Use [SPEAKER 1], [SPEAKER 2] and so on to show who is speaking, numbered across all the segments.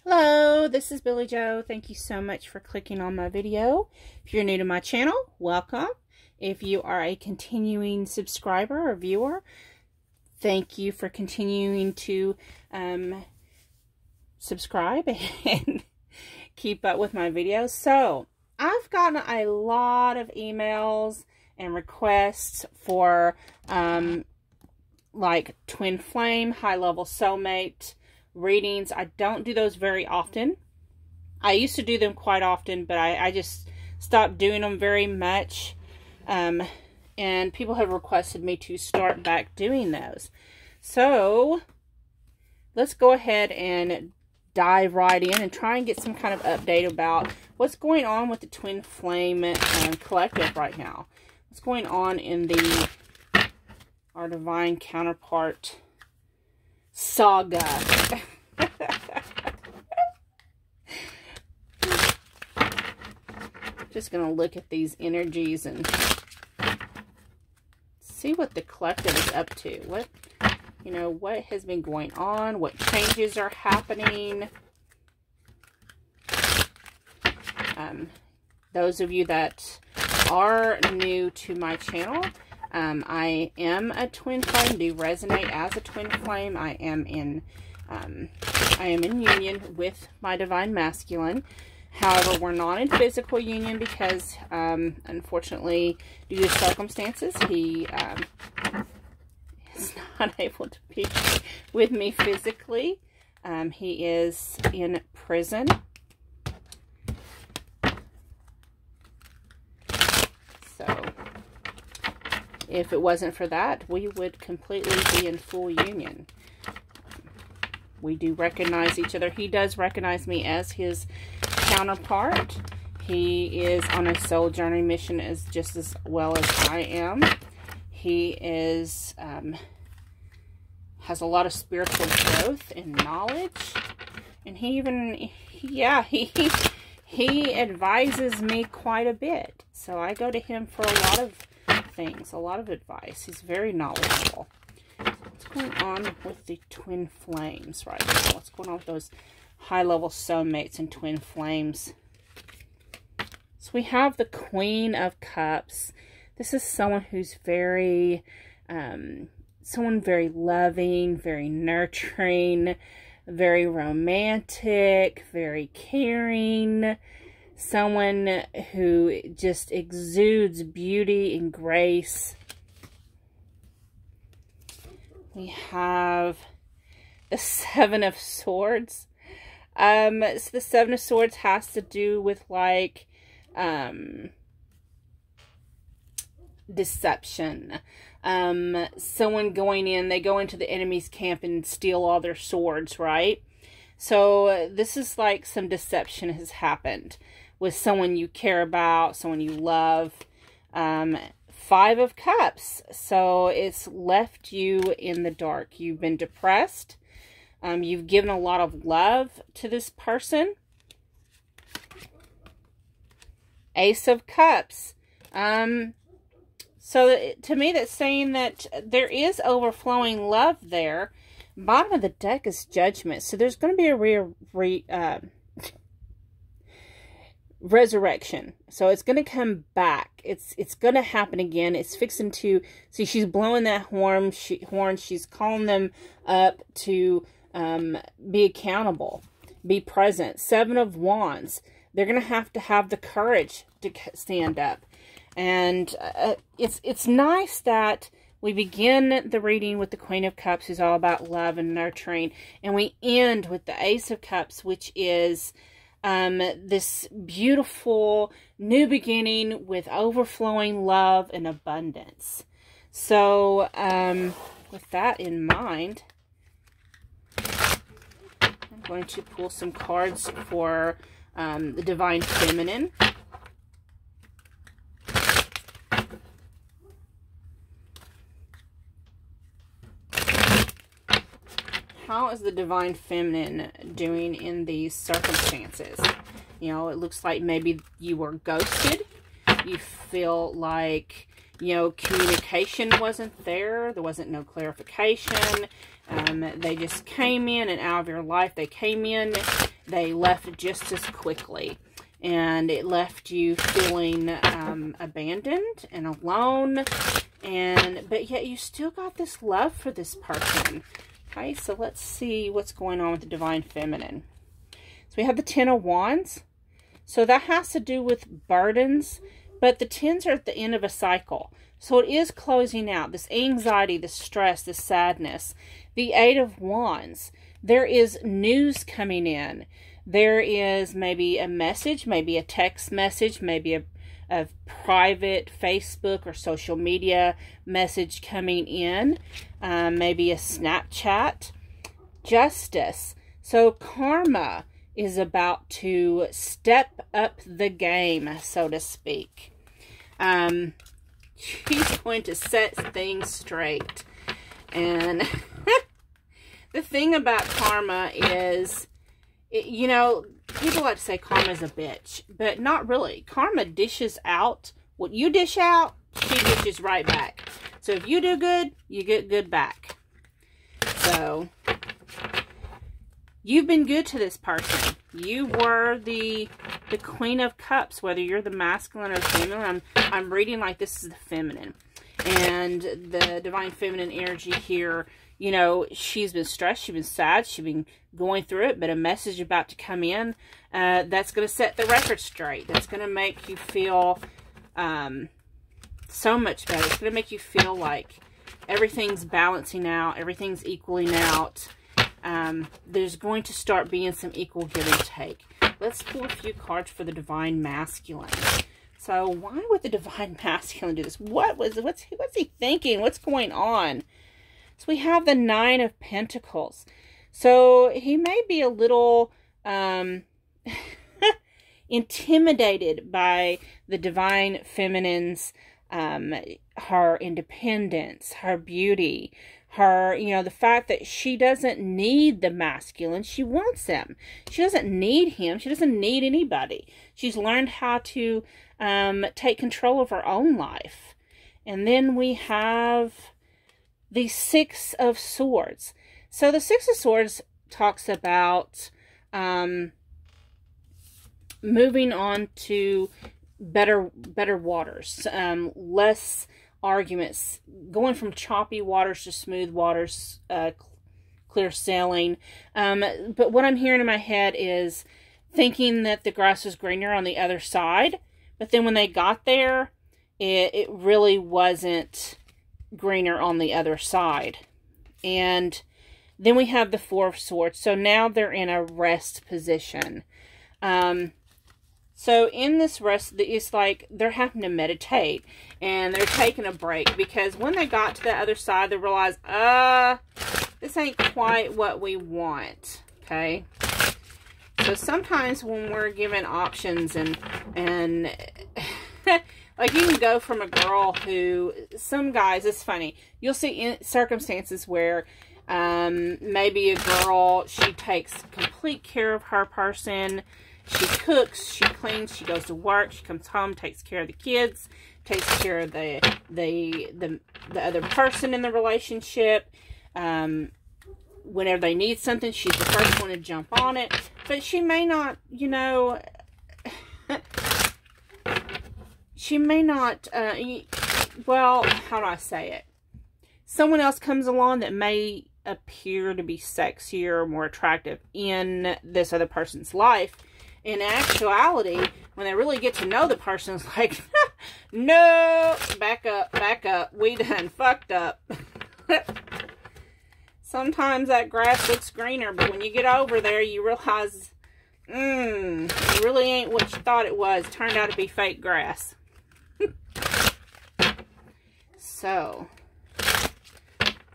[SPEAKER 1] Hello, this is Billy Joe. Thank you so much for clicking on my video. If you're new to my channel, welcome. If you are a continuing subscriber or viewer, thank you for continuing to subscribe and keep up with my videos. So, I've gotten a lot of emails and requests for like twin flame, high-level soulmate readings. I don't do those very often. I used to do them quite often, but I just stopped doing them very much. And people have requested me to start back doing those. So, let's go ahead and dive right in and try and get some kind of update about what's going on with the twin flame collective right now. What's going on in our divine counterpart saga. Just gonna look at these energies and see what the collective is up to. What has been going on, what changes are happening. Those of you that are new to my channel, I am a twin flame, do resonate as a twin flame. I am in union with my divine masculine. However, we're not in physical union because, unfortunately, due to circumstances, he is not able to be with me physically. He is in prison. So, if it wasn't for that, we would completely be in full union. We do recognize each other. He does recognize me as his counterpart. He is on a soul journey mission just as well as I am. He is has a lot of spiritual growth and knowledge, and he advises me quite a bit. So I go to him for a lot of things, a lot of advice. He's very knowledgeable. What's going on with the twin flames right now? What's going on with those high-level soulmates and twin flames? So we have the Queen of Cups. This is someone who's very, someone very loving, very nurturing, very romantic, very caring. Someone who just exudes beauty and grace. We have the Seven of Swords. So the Seven of Swords has to do with like deception. Someone going in, they go into the enemy's camp and steal all their swords, right? So this is like some deception has happened with someone you care about, someone you love. Five of Cups. So it's left you in the dark. You've been depressed. You've given a lot of love to this person. Ace of Cups. So to me, that's saying that there is overflowing love there. Bottom of the deck is Judgment. So there's going to be a resurrection. So it's going to come back. It's going to happen again. It's fixing to see. She's blowing that horn. She's calling them up to be accountable, be present. Seven of Wands. They're going to have the courage to stand up. And it's nice that we begin the reading with the Queen of Cups, who's all about love and nurturing, and we end with the Ace of Cups, which is this beautiful new beginning with overflowing love and abundance. So, with that in mind, I'm going to pull some cards for the Divine Feminine. How is the Divine Feminine doing in these circumstances? You know, it looks like maybe you were ghosted. You feel like, you know, communication wasn't there. There wasn't no clarification. They just came in and out of your life. They came in they left just as quickly. And it left you feeling abandoned and alone. But yet you still got this love for this person. Okay, so let's see what's going on with the Divine Feminine. So we have the Ten of Wands. So that has to do with burdens. But the tens are at the end of a cycle. So it is closing out. This anxiety, this stress, this sadness. The Eight of Wands. There is news coming in. There is maybe a message, maybe a text message, maybe a private Facebook or social media message coming in. Maybe a Snapchat. Justice. So karma is about to step up the game, so to speak. She's going to set things straight. And the thing about karma is, you know, people like to say karma's a bitch, but not really. Karma dishes out what you dish out, she dishes right back. So if you do good, you get good back. So you've been good to this person. You were the Queen of Cups, whether you're the masculine or feminine. I'm reading like this is the feminine. And the Divine Feminine energy here, you know, she's been stressed, she's been sad, she's been going through it, but a message about to come in that's going to set the record straight. That's going to make you feel so much better. It's going to make you feel like everything's balancing out, everything's equaling out. There's going to start being some equal give and take. Let's pull a few cards for the Divine Masculine. So why would the Divine Masculine do this? What's he thinking? What's going on? So we have the Nine of Pentacles. So he may be a little intimidated by the Divine Feminine's her independence, her beauty, her, you know, the fact that she doesn't need the masculine. She wants him. She doesn't need him. She doesn't need anybody. She's learned how to take control of her own life. And then we have the Six of Swords. So the Six of Swords talks about moving on to better waters, less arguments, going from choppy waters to smooth waters, clear sailing. But what I'm hearing in my head is thinking that the grass was greener on the other side. But then when they got there, it really wasn't greener on the other side. And then we have the Four of Swords. So now they're in a rest position. So in this rest, it's like they're having to meditate and they're taking a break, because when they got to the other side, they realized, this ain't quite what we want. Okay. So sometimes when we're given options and like you can go from a girl who, some guys, it's funny, you'll see in circumstances where maybe a girl, she takes complete care of her person. She cooks, she cleans, she goes to work, she comes home, takes care of the kids, takes care of the other person in the relationship. Whenever they need something, she's the first one to jump on it. But she may not, you know, she may not, well, how do I say it? Someone else comes along that may appear to be sexier or more attractive in this other person's life. In actuality, when they really get to know the person, it's like, no, back up, we done fucked up. Sometimes that grass looks greener, but when you get over there, you realize, it really ain't what you thought it was. It turned out to be fake grass. So,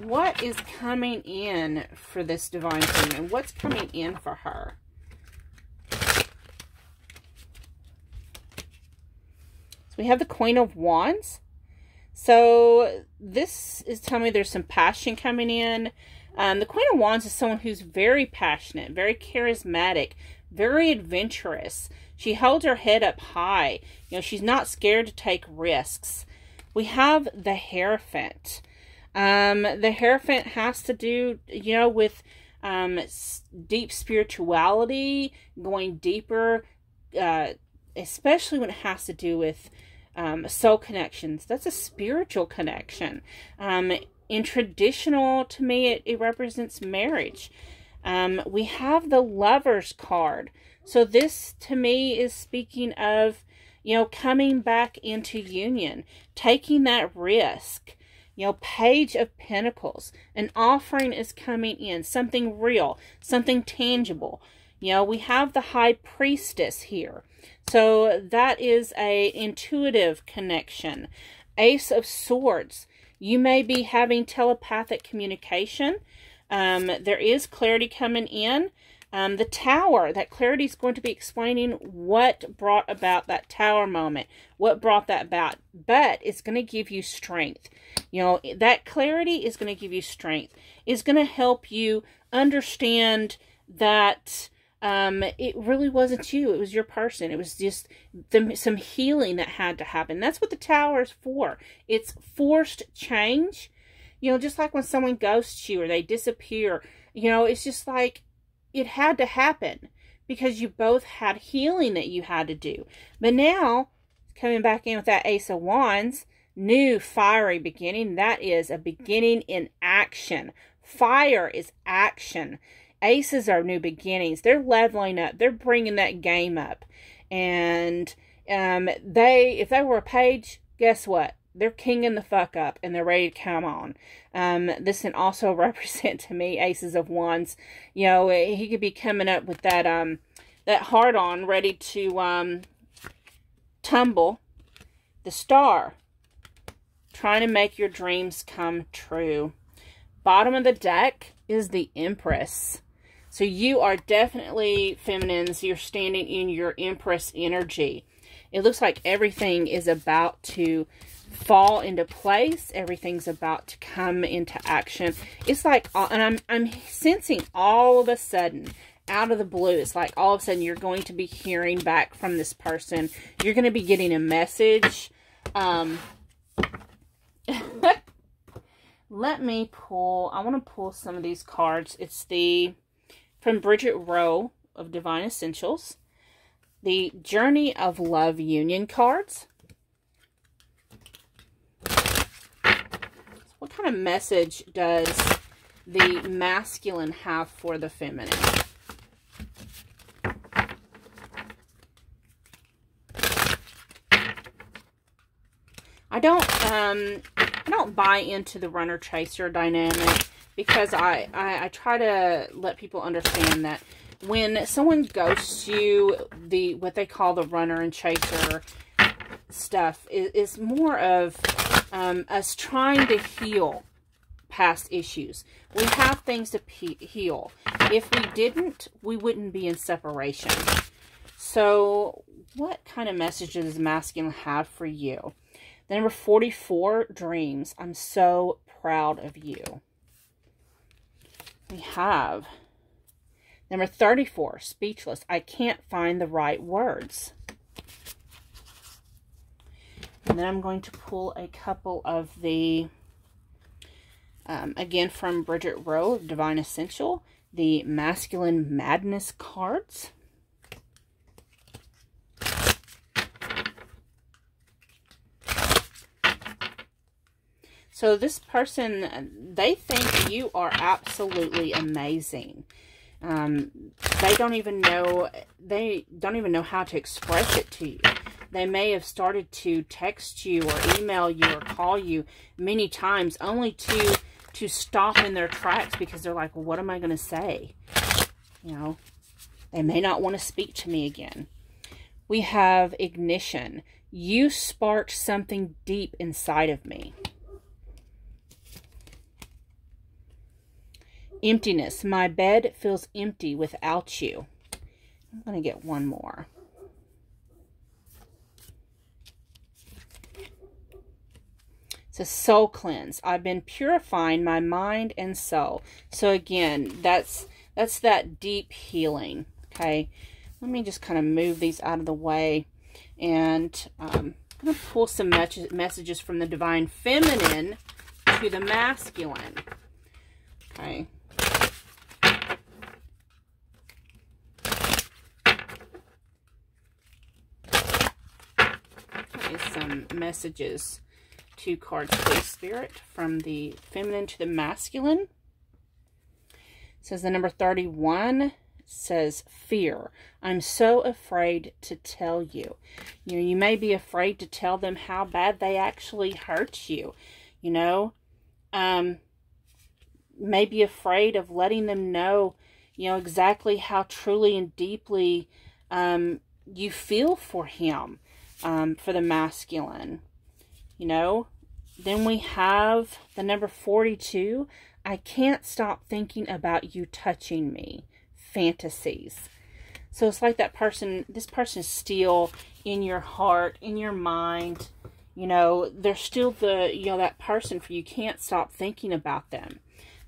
[SPEAKER 1] what is coming in for this Divine Feminine? What's coming in for her? We have the Queen of Wands. So this is telling me there's some passion coming in. The Queen of Wands is someone who's very passionate, very charismatic, very adventurous. She holds her head up high. You know, she's not scared to take risks. We have the Hierophant. The Hierophant has to do, you know, with deep spirituality, going deeper, especially when it has to do with soul connections. That's a spiritual connection. In traditional, to me, it represents marriage. We have the Lovers card. So this, to me, is speaking of, coming back into union, taking that risk. Page of Pentacles. An offering is coming in. Something real. Something tangible. We have the High Priestess here. So that is a intuitive connection. Ace of Swords. You may be having telepathic communication. There is clarity coming in. The Tower. That clarity is going to be explaining what brought about that Tower moment. What brought that about. But it's going to give you strength. That clarity is going to give you strength. It's going to help you understand that it really wasn't you. It was your person. It was just some healing that had to happen. That's what the Tower is for. It's forced change. Just like when someone ghosts you or they disappear, it's just like it had to happen because you both had healing that you had to do. But now, coming back in with that Ace of Wands, new fiery beginning. That is a beginning in action. Fire is action. Aces are new beginnings. They're leveling up. They're bringing that game up. And if they were a page, guess what? They're kinging the fuck up and they're ready to come on. This can also represent to me Aces of Wands. He could be coming up with that that heart on, ready to tumble. The Star. Trying to make your dreams come true. Bottom of the deck is the Empress. So you are definitely feminines. You're standing in your Empress energy. It looks like everything is about to fall into place. Everything's about to come into action. It's like, and I'm sensing all of a sudden, out of the blue, it's like all of a sudden you're going to be hearing back from this person. You're going to be getting a message. Let me pull, I want to pull some of these cards. It's from Bridget Rowe of Divine Essentials, the Journey of Love Union cards. What kind of message does the masculine have for the feminine? I don't buy into the runner-chaser dynamic because I try to let people understand that when someone ghosts you, what they call the runner and chaser stuff is more of us trying to heal past issues. We have things to heal. If we didn't, we wouldn't be in separation. So what kind of message does masculine have for you? The number 44, Dreams. I'm so proud of you. We have number 34, Speechless. I can't find the right words. And then I'm going to pull a couple of the, again from Bridget Rowe, Divine Essential, the Masculine Madness cards. So this person, they think you are absolutely amazing. They don't even know how to express it to you. They may have started to text you or email you or call you many times only to stop in their tracks because they're like, well, what am I going to say? They may not want to speak to me again. We have Ignition. You sparked something deep inside of me. Emptiness. My bed feels empty without you. I'm going to get one more. It's a soul cleanse. I've been purifying my mind and soul. So again, that's that deep healing. Okay. Let me just kind of move these out of the way. And I'm going to pull some messages from the Divine Feminine to the Masculine. Okay. me some messages. 2 cards, please, Spirit, from the feminine to the masculine. It says the number 31 says fear. I'm so afraid to tell you. You know, you may be afraid to tell them how bad they actually hurt you. You know, may be afraid of letting them know, you know, exactly how truly and deeply you feel for him, for the masculine. You know, then we have the number 42. I can't stop thinking about you touching me. Fantasies. So it's like that person, this person is still in your heart, in your mind. You know, they're still the, you know, that person for you. Can't stop thinking about them.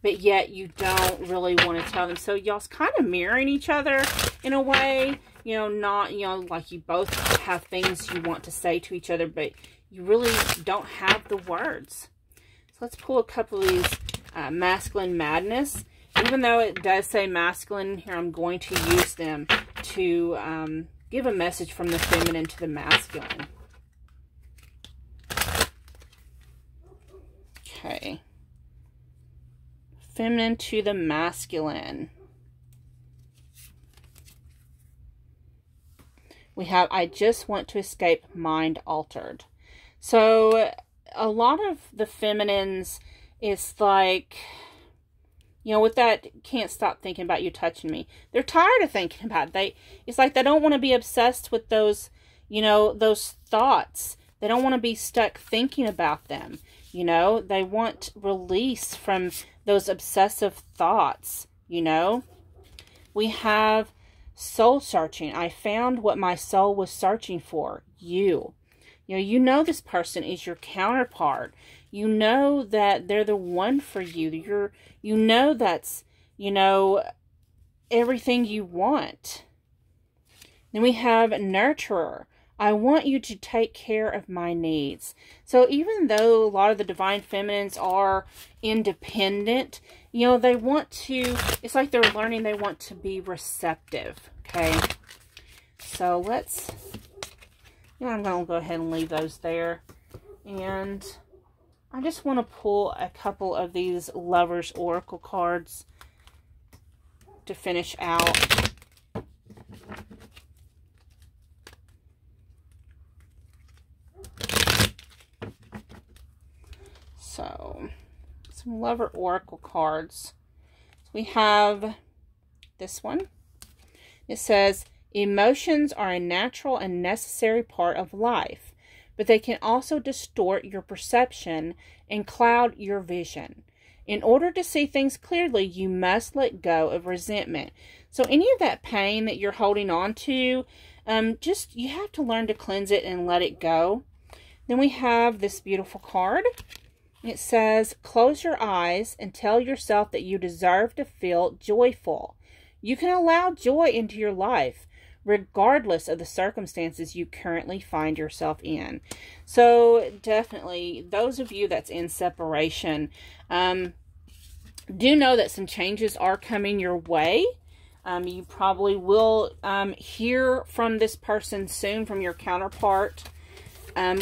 [SPEAKER 1] But yet you don't really want to tell them. So y'all's kind of mirroring each other in a way. You know, not, you know, like you both have things you want to say to each other, but you really don't have the words. So let's pull a couple of these masculine madness. Even though it does say masculine here, I'm going to use them to give a message from the feminine to the masculine. Okay. Feminine to the masculine. We have, I just want to escape, mind altered. So a lot of the feminines, it's like, you know, with that, can't stop thinking about you touching me. They're tired of thinking about it. It's like they don't want to be obsessed with those, you know, those thoughts. They don't want to be stuck thinking about them. You know, they want release from those obsessive thoughts, you know. We have soul searching. I found what my soul was searching for. You. You know this person is your counterpart. You know that they're the one for you. You know that's, you know, everything you want. Then we have nurturer. I want you to take care of my needs. So even though a lot of the divine feminines are independent, you know, they want to, it's like they're learning they want to be receptive. Okay. So let's, you know, I'm going to go ahead and leave those there. And I just want to pull a couple of these Lovers Oracle cards to finish out. So, some Lover Oracle cards. So we have this one. It says, emotions are a natural and necessary part of life, but they can also distort your perception and cloud your vision. In order to see things clearly, you must let go of resentment. So any of that pain that you're holding on to, you have to learn to cleanse it and let it go. Then we have this beautiful card. It says, close your eyes and tell yourself that you deserve to feel joyful. You can allow joy into your life, regardless of the circumstances you currently find yourself in. So definitely, those of you that's in separation, do know that some changes are coming your way. You probably will hear from this person soon, from your counterpart,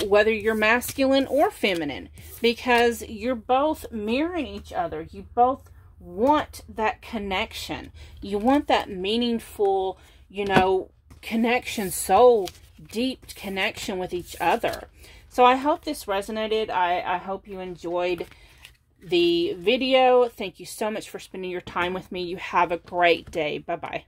[SPEAKER 1] whether you're masculine or feminine, because you're both mirroring each other. You both want that connection. You want that meaningful, you know, connection, soul deep connection with each other. So I hope this resonated. I hope you enjoyed the video. Thank you so much for spending your time with me. You have a great day. Bye-bye.